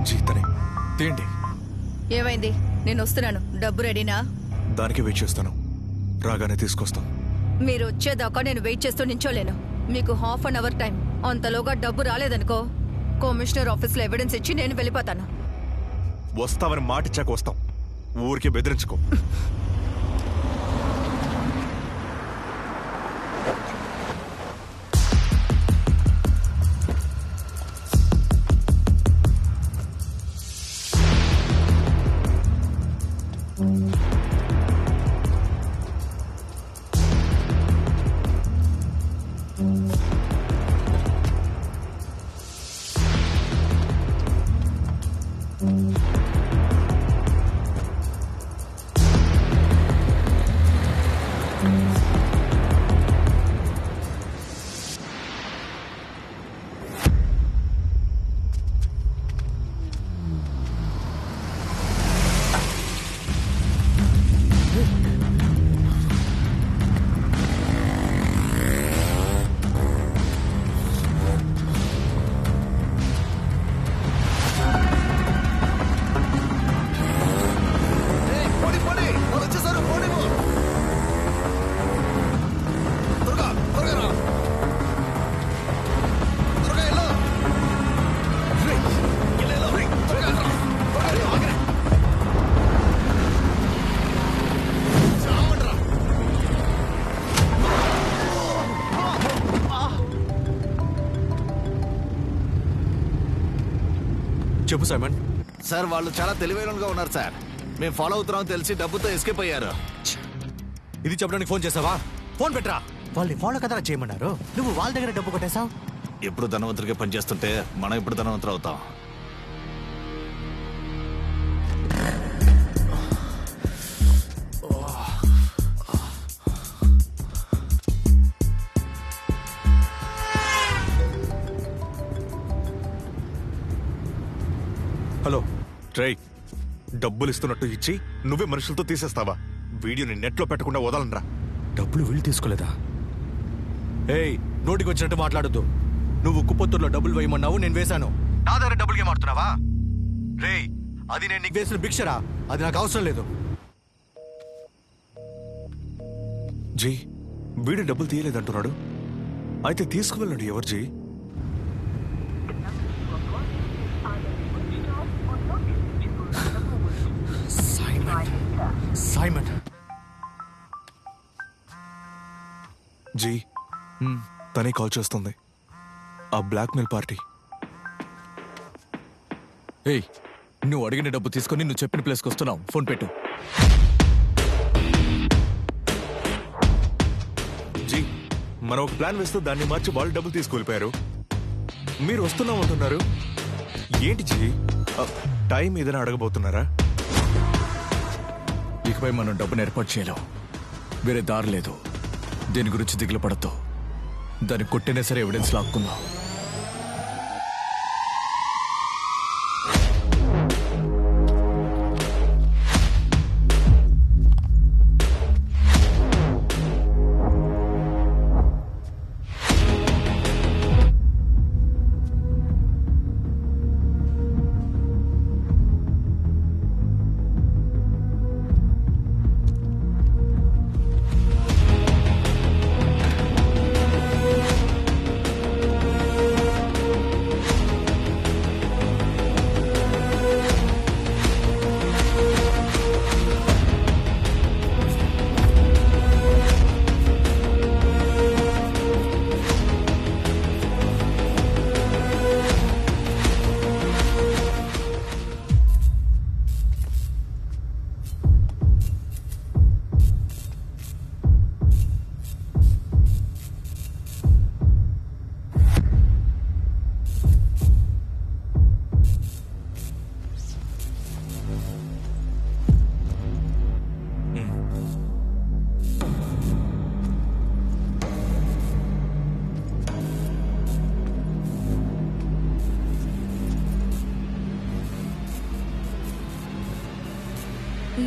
జీతనే తేండి. ఏమైంది? నేను వస్తున్నాను. డబ్బు రెడీనా? దానికి వెయిట్ చేస్తాను. రాగానే తీసుకొస్తాం. మీరు వచ్చేదాకా నేను వెయిట్ చేస్తూ నించోలేను. మీకు ½ టైం. అంతలోగా డబ్బు రాలేదనుకో, కమిషనర్ ఆఫీస్లో ఎవిడెన్స్ ఇచ్చి నేను వెళ్ళిపోతాను. వస్తావని మాటిచ్చాక వస్తాం. ఊరికే బెదిరించుకో. చెప్పు సైమన్. సార్ వాళ్ళు చాలా తెలివైనగా ఉన్నారు సార్. మేము ఫాలో అవుతున్నాం తెలిసి డబ్బుతో ఎస్కేప్ అయ్యారు. ఇది చెప్పడానికి ఫోన్ చేసావా? ఫోన్ పెట్టరా. వాళ్ళని ఫాలో కదరా చేయమన్నారు, నువ్వు వాళ్ళ దగ్గర డబ్బు కొట్టేశావు. ఎప్పుడు ధనవంతుడిగా పనిచేస్తుంటే మనం ఇప్పుడు ధనవంతులు అవుతాం. Hello try. డబ్బులు ఇస్తున్నట్టు ఇచ్చి నువ్వే మనుషులతో తీసేస్తావా? వీడియోని నెట్లో పెట్టకుండా వదలనరా. డబ్బులు వీళ్ళు తీసుకోలేదా? ఏయ్, నోటికి వచ్చినట్టు మాట్లాడొద్దు. నువ్వు కుప్పొత్తుల్లో డబ్బులు వేయమన్నావు, నేను వేశాను. నా దగ్గర డబ్బులు గేమ్ ఆడుతున్నావా? రేయ్, అది నేను నీకు వేసిన భిక్షరా, అది నాకు అవసరం లేదు. జీ, వీడు డబ్బులు తీయలేదంటున్నాడు. అయితే తీసుకువెళ్ళండి. ఎవరు జీ? సైమన్. జీ, తనే కాల్ చేస్తుంది. ఆ బ్లాక్మెయిల్ పార్టీ. ఏయ్, నువ్వు అడిగిన డబ్బు తీసుకొని నువ్వు చెప్పిన ప్లేస్కి వస్తున్నావు. ఫోన్ పెట్టు. జీ, మనం ఒక ప్లాన్ వేస్తూ దాన్ని మార్చి వాళ్ళు డబ్బులు తీసుకెళ్ళిపోయారు. మీరు వస్తున్నామంటున్నారు. ఏంటి జీ? టైం ఏదైనా అడగబోతున్నారా? ఇకపై మనం డబ్బును ఏర్పాటు చేయలేం. వేరే దారి లేదు. దీని గురించి దిగులు పడద్దు. దాన్ని కొట్టినా సరే ఎవిడెన్స్ లాక్కుందాం.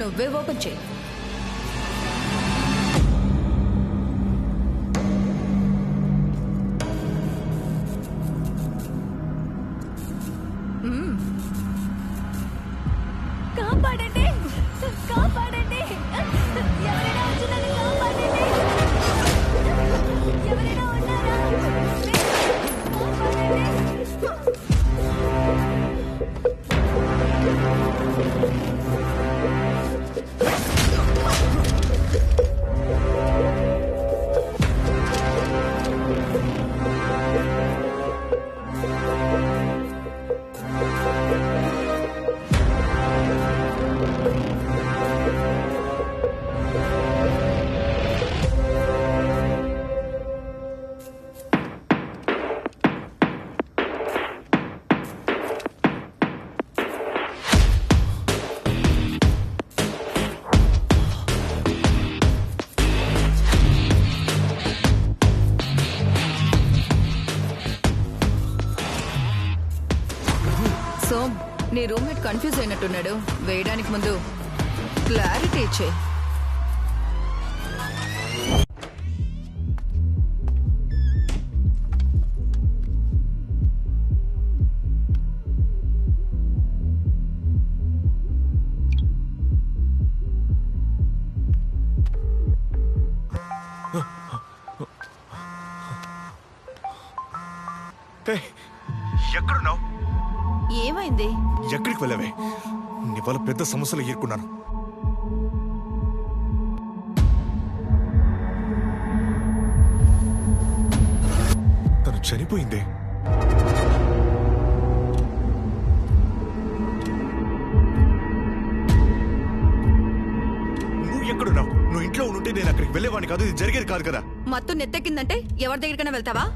నువ్వే ఓపెన్ చేయి. నీ రూమ్మేట్ కన్ఫ్యూజ్ అయినట్టున్నాడు. వేయడానికి ముందు క్లారిటీ ఇచ్చే. ఏయ్, ఎక్కడున్నావు? ఏమైంది? ఎక్కడికి వెళ్ళావే? నీ వల్ల పెద్ద సమస్యలు ఎదుర్కొన్నాను. తను చనిపోయిందే. నువ్వు ఎక్కడున్నావు? నువ్వు ఇంట్లో ఉంటే నేను అక్కడికి వెళ్ళేవాడిని కాదు. ఇది జరిగేది కాదు కదా. మత్తు నెత్తెక్కిందంటే ఎవరి దగ్గరికైనా వెళ్తావా?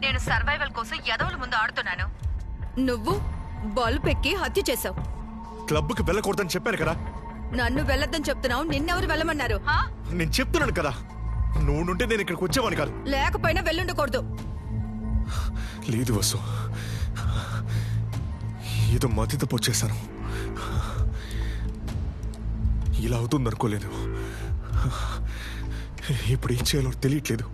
నేను సర్వైవల్ కోసం ఎదవుల ముందు ఆడుతున్నాను. నువ్వు బల్బ్ ఎక్కి హత్య చేశావు. క్లబ్కి వెళ్ళకూడదని చెప్పాను కదా. నన్ను వెళ్ళొద్దని చెప్తున్నావు. నిన్నెవరు వెళ్ళమన్నారు? నేను చెప్తున్నాను కదా, నువ్వు నుంటే నేను ఇక్కడికి వచ్చేవాడిని కాదు. లేకపోయినా వెళ్ళుండకూడదు. లేదు వసు, ఏదో మతి తప్పు వచ్చేసాను. ఇలా అవుతుంది అనుకోలేదు. ఇప్పుడు ఏం చేయాలో తెలియట్లేదు.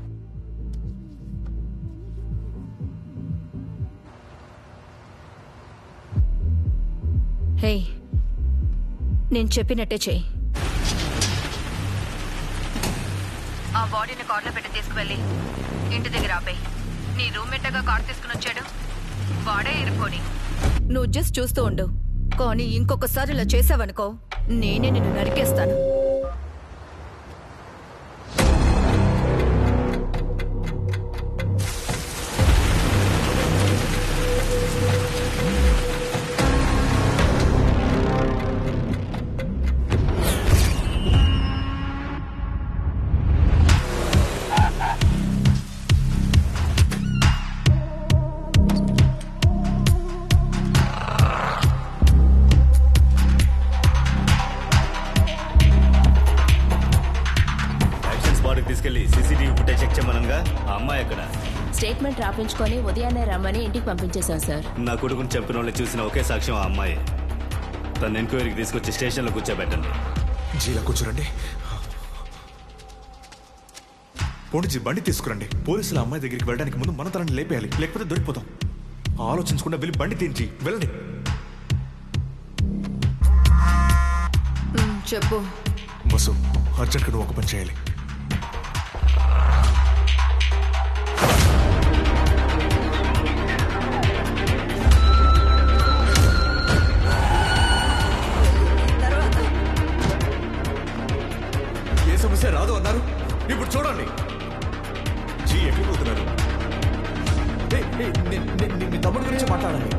హే, నేను చెప్పినట్టే చెయ్యి. ఆ బాడీని కార్లో పెట్టి తీసుకువెళ్ళి ఇంటి దగ్గర ఆపేయి. నీ రూమ్మేట్గా కార్ తీసుకుని వచ్చాడు, వాడే ఇరుక్కొని. నువ్వు జస్ట్ చూస్తూ ఉండు. కానీ ఇంకొకసారి ఇలా చేసావనుకో, నేనే నిన్ను నరికేస్తాను. తీసుకెళ్లి సీసీటీవీ ఫుటేజ్ చెక్ చేయమనగా ఆ అమ్మాయి ఎక్కడ? స్టేట్మెంట్ రాపించుకొని ఉదయాన్నే రమ్మని ఇంటికి పంపించేశాం సార్. నా కొడుకుని చంపిన వాళ్ళు చూసిన ఒకే సాక్ష్యం ఆ అమ్మాయి. తన ఎంక్వైరీకి తీసుకొచ్చి స్టేషన్లో కూర్చోబెట్టండి. జీలా కూర్చోరండి. పోండి, బండి తీసుకురండి. పోలీసులు అమ్మాయి దగ్గరికి వెళ్ళడానికి ముందు మన తనని లేపేయాలి, లేకపోతే దొరికిపోతాం. ఆలోచించకుండా వెళ్ళి బండి తీయించి వెళ్ళండి. చెప్పు బస్సు, అర్జెంట్గా నువ్వు ఒక పని చేయాలి. ఏ సమస్య రాదు అన్నారు, ఇప్పుడు చూడండి. జీ ఎక్కడికి పోతున్నారు? మీ తమ్ముడి గురించి మాట్లాడాలి.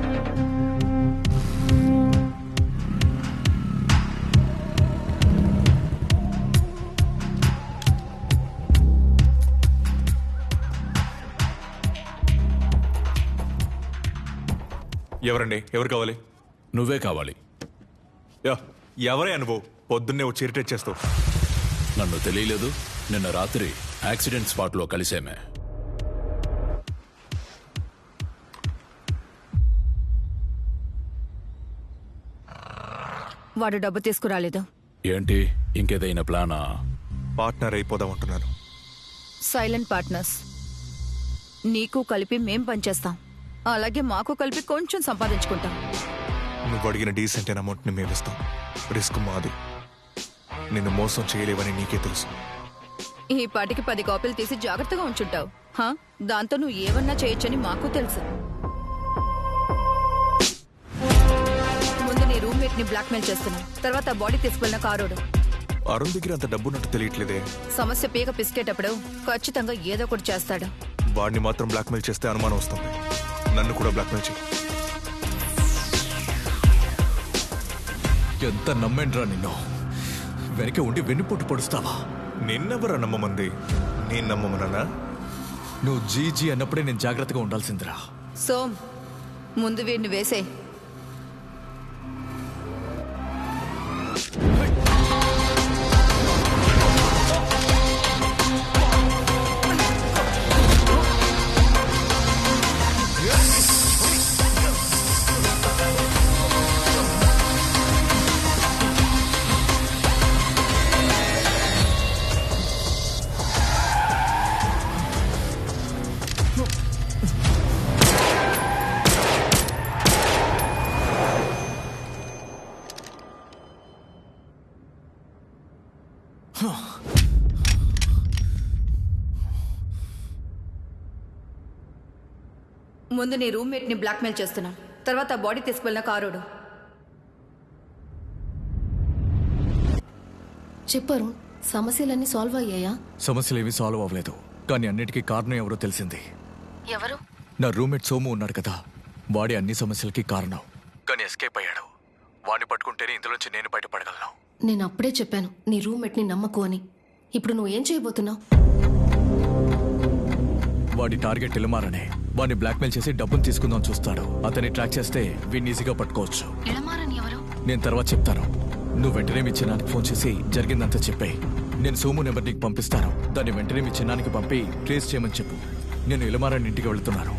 ఎవరండి? ఎవరు కావాలి? నువ్వే కావాలి. ఎవరే అనుభవ్? పొద్దున్నే వచ్చి ఇరిటేట్ చేస్తావు. నన్ను తెలియలేదు. నిన్న రాత్రి యాక్సిడెంట్ స్పాట్లో కలిసేమే. వాడు డబ్బు తీసుకురాలేదు. ఏంటి, ఇంకేదైనా ప్లానా? పార్ట్నర్ అయిపోదాం అంటున్నాను. Silent partners. నీకు కలిపి మేం పనిచేస్తాం, అలాగే మాకు కలిపి కొంచెం సంపాదించుకుంటాం. నువ్వు అడిగిన డీసెంట్ అయిన అమౌంట్ని మేము ఇస్తాం. రిస్క్ మాది. నిన్ను మోసం చేయలేవని నీకే తెలుసు. ఈ పాటికి 10 కాపీలు తీసి జాగ్రత్తగా ఉంచుంటావు. దాంతో నువ్వు ఏమన్నా చేయొచ్చని మాకు తెలుసు. ముందు నీ రూమ్మేట్ ని బ్లాక్మెయిల్ చేస్తున్నావు, తర్వాత బాడీ తీసుకెళ్ళిన కారోడు. అరుణ్ దగ్గర అంత డబ్బున్నట్టు తెలియట్లేదే. సమస్య పీక పిసికేటప్పుడు ఖచ్చితంగా ఏదో ఒకటి చేస్తాడు. వాడిని మాత్రం బ్లాక్మెయిల్ చేస్తే అనుమానం వస్తుంది. నన్ను కూడా బ్లాక్మెయిల్ చేయి. ఎంత నమ్మేంట్రా నిన్ను? వెనక ఉండి వెన్నుపోటు పొడుస్తావా? నిన్నెవరా నమ్మమంది? నేను నమ్మమన్నా? నువ్వు జీజీ అన్నప్పుడే నేను జాగ్రత్తగా ఉండాల్సిందిరా. సోమ్, ముందు వీడిని వేసే. ముందు నీ రూమ్మేట్ ని బ్లాక్మెయిల్ చేస్తున్నాం, తర్వాత ఆ బాడీ తీసుకువెళ్ళిన కారోడు. చెప్పారు సమస్యలన్నీ సాల్వ్ అయ్యాయా? సమస్యలు ఏమీ సాల్వ్ అవ్వలేదు, కానీ అన్నిటికీ కారణం ఎవరో తెలిసింది. ఎవరు? నా రూమ్మేట్ సోము ఉన్నాడు కదా, వాడి అన్ని సమస్యలకి కారణం. కానీ ఎస్కేప్ అయ్యాడు. వాడిని పట్టుకుంటేనే ఇందులోంచి నేను బయటపడగలను. నేను అప్పుడే చెప్పాను నీ రూమ్మేట్ ని నమ్మకు అని. ఇప్పుడు నువ్వు ఏం చేయబోతున్నావు? వాడి టార్గెట్ ఇలమారనే. వాడిని బ్లాక్మెయిల్ చేసి డబ్బును తీసుకుందాం చూస్తాడు. అతన్ని ట్రాక్ చేస్తే వీడిని ఈజీగా పట్టుకోవచ్చు. ఇళమారని ఎవరు? నేను తర్వాత చెప్తాను. నువ్వు వెంటనే మీ చిన్నానికి ఫోన్ చేసి జరిగిందంతా చెప్పే. నేను సోము నెంబర్ నీకు పంపిస్తాను. దాన్ని వెంటనే మీ చిన్నానికి పంపి ట్రేస్ చేయమని చెప్పు. నేను ఇలమారని ఇంటికి వెళ్తున్నాను.